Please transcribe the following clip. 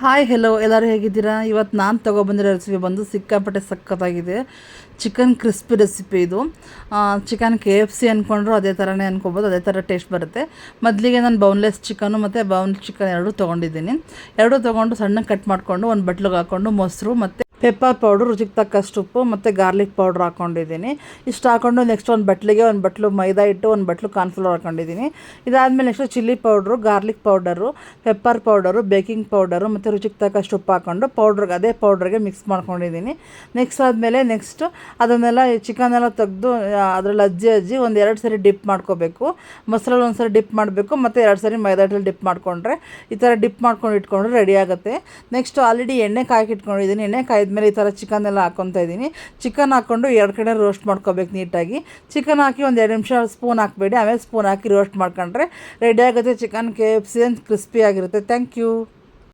Hi hello ಎಲ್ಲರೂ ಹೇಗಿದ್ದೀರಾ? ಇವತ್ತು ನಾನು ತೊಗೊಬಂದಿರೋ ರೆಸಿಪಿ ಬಂದು ಸಿಕ್ಕಾಪಟ್ಟೆ ಸಖತ್ತಾಗಿದೆ. ಚಿಕನ್ ಕ್ರಿಸ್ಪಿ ರೆಸಿಪಿ ಇದು. ಚಿಕನ್ KFC ಅಂದ್ಕೊಂಡ್ರು ಅದೇ ಥರನೇ ಅನ್ಕೋಬೋದು, ಅದೇ ಥರ ಟೇಸ್ಟ್ ಬರುತ್ತೆ. ಮೊದಲಿಗೆ ನಾನು ಬೌನ್ಲೆಸ್ ಚಿಕನ್ನು ಮತ್ತು ಬೌನ್ ಚಿಕನ್ ಎರಡೂ ತೊಗೊಂಡಿದ್ದೀನಿ. ಎರಡೂ ತೊಗೊಂಡು ಸಣ್ಣಗೆ ಕಟ್ ಮಾಡಿಕೊಂಡು ಒಂದು ಬಟ್ಲಿಗೆ ಹಾಕ್ಕೊಂಡು ಮೊಸರು ಮತ್ತು ಪೆಪ್ಪರ್ ಪೌಡ್ರು, ರುಚಿಗೆ ತಕ್ಕಷ್ಟು ಉಪ್ಪು ಮತ್ತು ಗಾರ್ಲಿಕ್ ಪೌಡ್ರ್ ಹಾಕ್ಕೊಂಡಿದ್ದೀನಿ. ಇಷ್ಟು ಹಾಕ್ಕೊಂಡು ನೆಕ್ಸ್ಟ್ ಒಂದು ಬಟ್ಲು ಮೈದಾ ಹಿಟ್ಟು, ಒಂದು ಬಟ್ಲು ಕಾರ್ನ್ಫ್ಲೋರ್ ಹಾಕ್ಕೊಂಡಿದ್ದೀನಿ. ಇದಾದಮೇಲೆ next chilli powder, garlic powder, pepper powder, baking powder ಮತ್ತು ರುಚಿಗೆ ತಕ್ಕಷ್ಟು ಉಪ್ಪು ಹಾಕ್ಕೊಂಡು ಅದೇ ಪೌಡ್ರಿಗೆ ಮಿಕ್ಸ್ ಮಾಡ್ಕೊಂಡಿದ್ದೀನಿ. ನೆಕ್ಸ್ಟು ಅದನ್ನೆಲ್ಲ ಚಿಕನೆಲ್ಲ ತೆಗೆದು ಅದರಲ್ಲಿ ಅಜ್ಜಿ ಒಂದು 2 ಸರಿ ಡಿಪ್ ಮಾಡ್ಕೋಬೇಕು. ಮೊಸರಲ್ಲಿ ಒಂದು ಸರಿ ಡಿಪ್ ಮಾಡಬೇಕು ಮತ್ತು 2 ಸರಿ ಮೈದಾ ಹಿಟ್ಟಲ್ಲಿ ಡಿಪ್ ಮಾಡಿಕೊಂಡ್ರೆ ಈ ಥರ ಡಿಪ್ ಮಾಡ್ಕೊಂಡು ಇಟ್ಕೊಂಡ್ರೆ ರೆಡಿ ಆಗುತ್ತೆ. ನೆಕ್ಸ್ಟು ಆಲ್ರೆಡಿ ಎಣ್ಣೆ ಕಾಯ್ಕಿಟ್ಕೊಂಡಿದ್ದೀನಿ. ಎಣ್ಣೆ ಕಾಯ್ದ್ಮೇಲೆ ಈ ಥರ ಚಿಕನೆಲ್ಲ ಹಾಕ್ಕೊತಾ ಇದ್ದೀನಿ. ಚಿಕನ್ ಹಾಕ್ಕೊಂಡು 2 ಕಡೆ ರೋಸ್ಟ್ ಮಾಡ್ಕೋಬೇಕು ನೀಟಾಗಿ. ಚಿಕನ್ ಹಾಕಿ ಒಂದು 2 ನಿಮಿಷ ಸ್ಪೂನ್ ಹಾಕಬೇಡಿ, ಆಮೇಲೆ ಸ್ಪೂನ್ ಹಾಕಿ ರೋಸ್ಟ್ ಮಾಡ್ಕೊಂಡ್ರೆ ರೆಡಿ ಆಗುತ್ತೆ. ಚಿಕನ್ KFC ಕ್ರಿಸ್ಪಿ ಆಗಿರುತ್ತೆ. Thank you.